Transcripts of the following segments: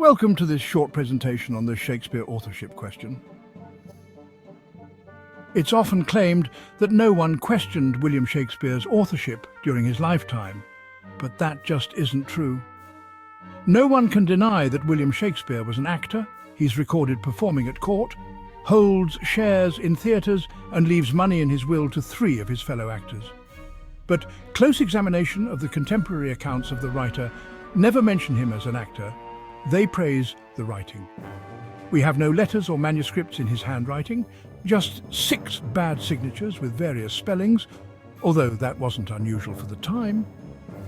Welcome to this short presentation on the Shakespeare authorship question. It's often claimed that no one questioned William Shakespeare's authorship during his lifetime, but that just isn't true. No one can deny that William Shakespeare was an actor. He's recorded performing at court, holds shares in theatres and leaves money in his will to 3 of his fellow actors. But close examination of the contemporary accounts of the writer never mention him as an actor. They praise the writing. We have no letters or manuscripts in his handwriting, just 6 bad signatures with various spellings, although that wasn't unusual for the time.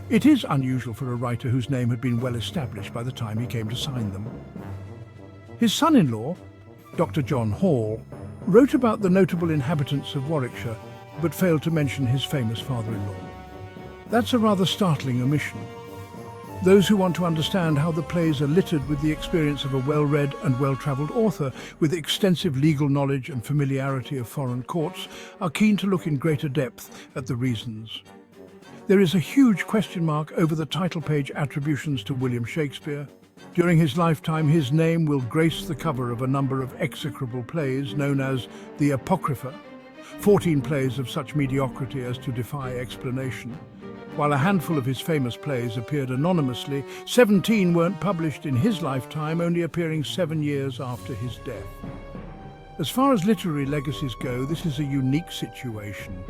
It is unusual for a writer whose name had been well established by the time he came to sign them. His son-in-law, Dr. John Hall, wrote about the notable inhabitants of Warwickshire, but failed to mention his famous father-in-law. That's a rather startling omission. Those who want to understand how the plays are littered with the experience of a well-read and well-travelled author with extensive legal knowledge and familiarity of foreign courts are keen to look in greater depth at the reasons. There is a huge question mark over the title page attributions to William Shakespeare. During his lifetime, his name will grace the cover of a number of execrable plays known as the apocrypha, 14 plays of such mediocrity as to defy explanation. While a handful of his famous plays appeared anonymously, 17 weren't published in his lifetime, only appearing 7 years after his death. As far as literary legacies go, this is a unique situation.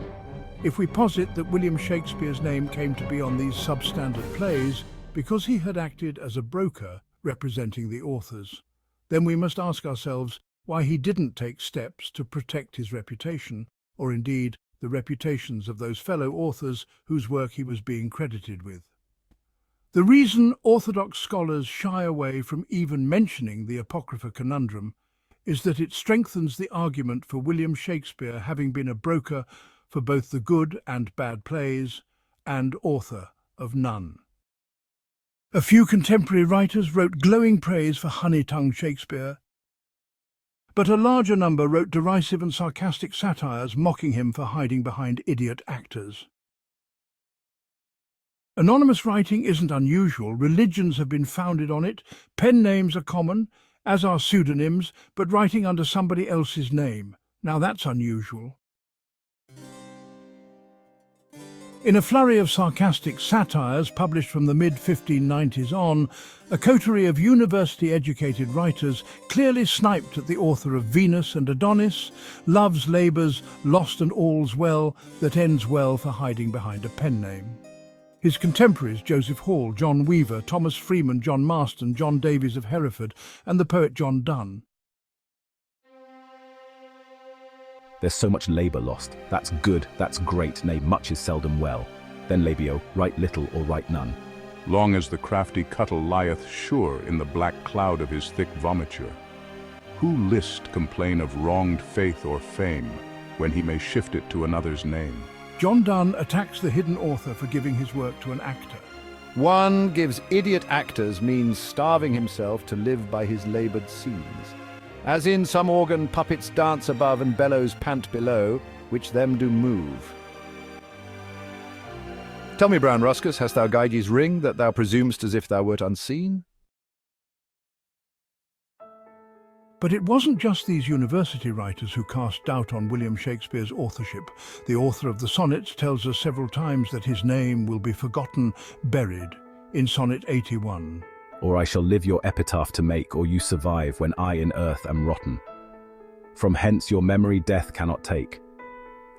If we posit that William Shakespeare's name came to be on these substandard plays because he had acted as a broker representing the authors, then we must ask ourselves why he didn't take steps to protect his reputation, or indeed the reputations of those fellow authors whose work he was being credited with. The reason orthodox scholars shy away from even mentioning the apocrypha conundrum is that it strengthens the argument for William Shakespeare having been a broker for both the good and bad plays and author of none. A few contemporary writers wrote glowing praise for honey-tongued Shakespeare, but a larger number wrote derisive and sarcastic satires mocking him for hiding behind idiot actors. Anonymous writing isn't unusual. Religions have been founded on it. Pen names are common, as are pseudonyms, but writing under somebody else's name. Now that's unusual. In a flurry of sarcastic satires published from the mid-1590s on, a coterie of university-educated writers clearly sniped at the author of Venus and Adonis, Love's Labours, Lost and All's Well, that ends well for hiding behind a pen name. His contemporaries Joseph Hall, John Weaver, Thomas Freeman, John Marston, John Davies of Hereford, and the poet John Donne. There's so much labour lost. That's good, that's great, nay, much is seldom well. Then labio, write little or write none. Long as the crafty cuttle lieth sure in the black cloud of his thick vomiture. Who list complain of wronged faith or fame, when he may shift it to another's name? John Donne attacks the hidden author for giving his work to an actor. One gives idiot actors means starving himself to live by his laboured scenes. As in some organ puppets dance above and bellows pant below, which them do move. Tell me, Brown Ruscus, hast thou Gyge's ring, that thou presumest as if thou wert unseen? But it wasn't just these university writers who cast doubt on William Shakespeare's authorship. The author of the sonnets tells us several times that his name will be forgotten, buried, in Sonnet 81. Or I shall live your epitaph to make, or you survive when I in earth am rotten. From hence your memory death cannot take,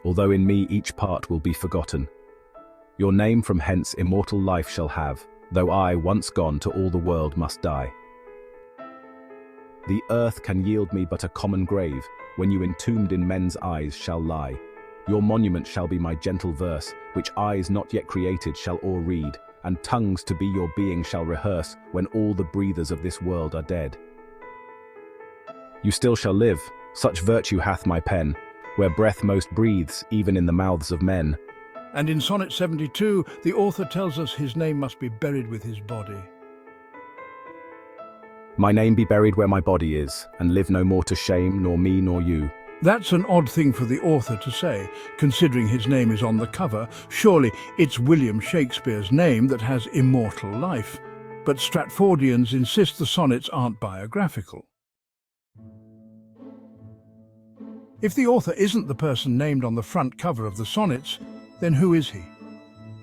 although in me each part will be forgotten. Your name from hence immortal life shall have, though I, once gone, to all the world must die. The earth can yield me but a common grave, when you entombed in men's eyes shall lie. Your monument shall be my gentle verse, which eyes not yet created shall o'erread, and tongues to be your being shall rehearse when all the breathers of this world are dead. You still shall live, such virtue hath my pen, where breath most breathes, even in the mouths of men. And in Sonnet 72, the author tells us his name must be buried with his body. My name be buried where my body is, and live no more to shame, nor me nor you. That's an odd thing for the author to say, considering his name is on the cover. Surely it's William Shakespeare's name that has immortal life. but Stratfordians insist the sonnets aren't biographical. If the author isn't the person named on the front cover of the sonnets, then who is he?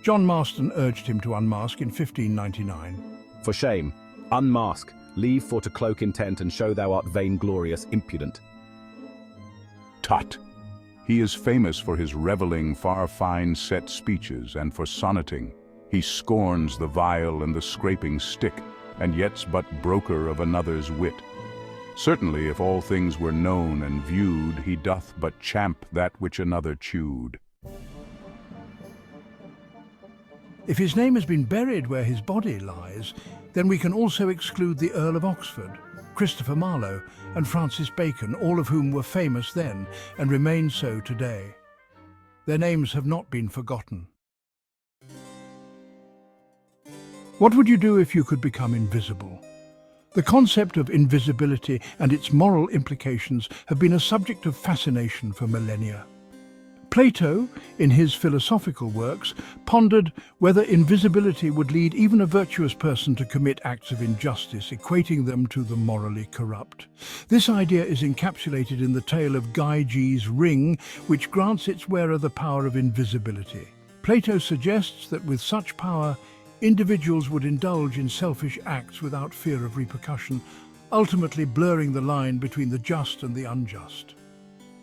John Marston urged him to unmask in 1599. For shame, unmask, leave for to cloak intent and show thou art vainglorious, impudent. Tut! He is famous for his revelling, far fine set speeches, and for sonneting. He scorns the vile and the scraping stick, and yet's but broker of another's wit. Certainly, if all things were known and viewed, he doth but champ that which another chewed. If his name has been buried where his body lies, then we can also exclude the Earl of Oxford, Christopher Marlowe, and Francis Bacon, all of whom were famous then and remain so today. Their names have not been forgotten. What would you do if you could become invisible? The concept of invisibility and its moral implications have been a subject of fascination for millennia. Plato, in his philosophical works, pondered whether invisibility would lead even a virtuous person to commit acts of injustice, equating them to the morally corrupt. This idea is encapsulated in the tale of Gyge's ring, which grants its wearer the power of invisibility. Plato suggests that with such power, individuals would indulge in selfish acts without fear of repercussion, ultimately blurring the line between the just and the unjust.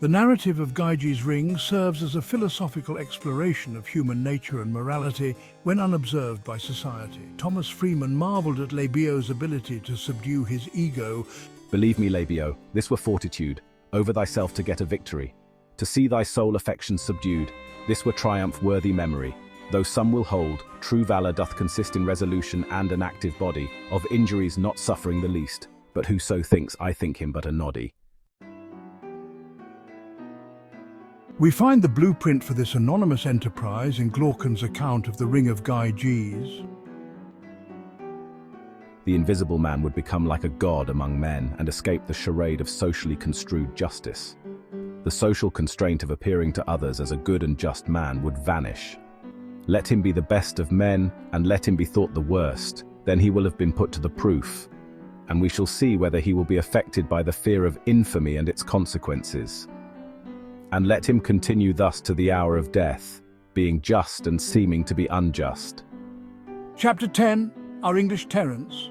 The narrative of Gyge's ring serves as a philosophical exploration of human nature and morality when unobserved by society. Thomas Freeman marveled at Labio's ability to subdue his ego. Believe me, Labio, this were fortitude, over thyself to get a victory. To see thy soul affections subdued, this were triumph worthy memory. Though some will hold, true valour doth consist in resolution and an active body, of injuries not suffering the least. But whoso thinks, I think him but a noddy. We find the blueprint for this anonymous enterprise in Glaucon's account of the Ring of Gyges. The invisible man would become like a god among men and escape the charade of socially construed justice. The social constraint of appearing to others as a good and just man would vanish. Let him be the best of men, and let him be thought the worst, then he will have been put to the proof, and we shall see whether he will be affected by the fear of infamy and its consequences. And let him continue thus to the hour of death, being just and seeming to be unjust. Chapter 10, Our English Terence.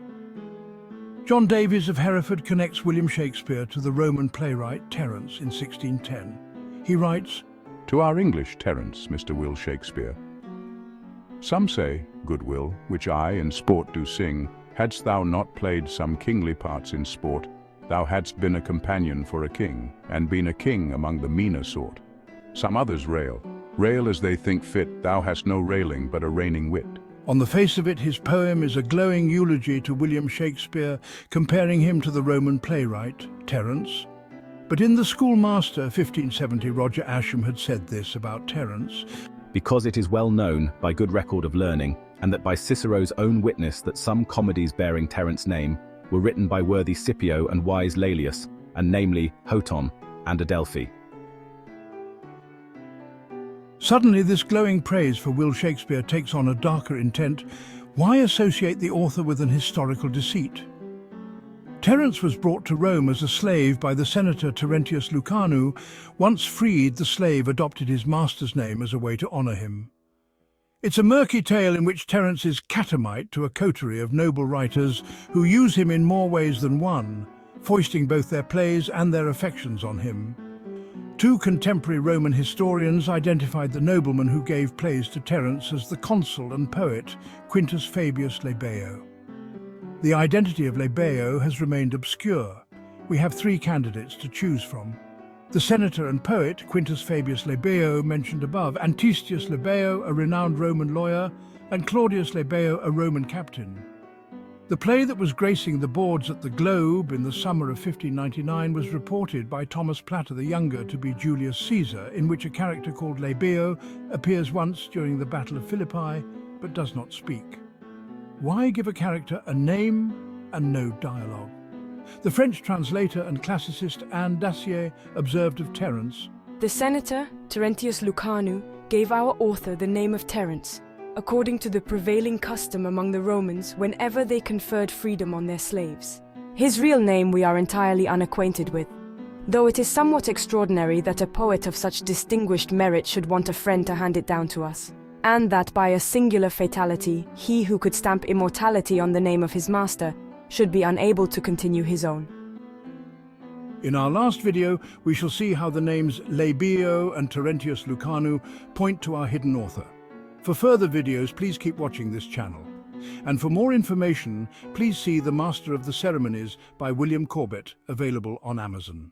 John Davies of Hereford connects William Shakespeare to the Roman playwright Terence in 1610. He writes, To our English Terence, Mr. Will Shakespeare. Some say, good Will, which I in sport do sing, hadst thou not played some kingly parts in sport, thou hadst been a companion for a king, and been a king among the meaner sort. Some others rail as they think fit, thou hast no railing but a reigning wit. On the face of it, his poem is a glowing eulogy to William Shakespeare, comparing him to the Roman playwright, Terence. But in The Schoolmaster, 1570, Roger Ascham had said this about Terence. Because it is well known, by good record of learning, and that by Cicero's own witness that some comedies bearing Terence's name were written by worthy Scipio and wise Laelius, and namely Hoton and Adelphi. Suddenly this glowing praise for Will Shakespeare takes on a darker intent. Why associate the author with an historical deceit? Terence was brought to Rome as a slave by the senator Terentius Lucanu. Once freed, the slave adopted his master's name as a way to honour him. It's a murky tale in which Terence is catamite to a coterie of noble writers who use him in more ways than one, foisting both their plays and their affections on him. Two contemporary Roman historians identified the nobleman who gave plays to Terence as the consul and poet Quintus Fabius Labeo. The identity of Labeo has remained obscure. We have three candidates to choose from. The senator and poet Quintus Fabius Labeo mentioned above, Antistius Labeo, a renowned Roman lawyer, and Claudius Labeo, a Roman captain. The play that was gracing the boards at the Globe in the summer of 1599 was reported by Thomas Platter the Younger to be Julius Caesar, in which a character called Labeo appears once during the Battle of Philippi, but does not speak. Why give a character a name and no dialogue? The French translator and classicist Anne Dacier observed of Terence, The senator, Terentius Lucanu, gave our author the name of Terence, according to the prevailing custom among the Romans whenever they conferred freedom on their slaves. His real name we are entirely unacquainted with, though it is somewhat extraordinary that a poet of such distinguished merit should want a friend to hand it down to us, and that by a singular fatality, he who could stamp immortality on the name of his master should be unable to continue his own. In our last video, we shall see how the names Labeo and Terentius Lucanu point to our hidden author. For further videos, please keep watching this channel. And for more information, please see The Master of the Ceremonies by William Corbett, available on Amazon.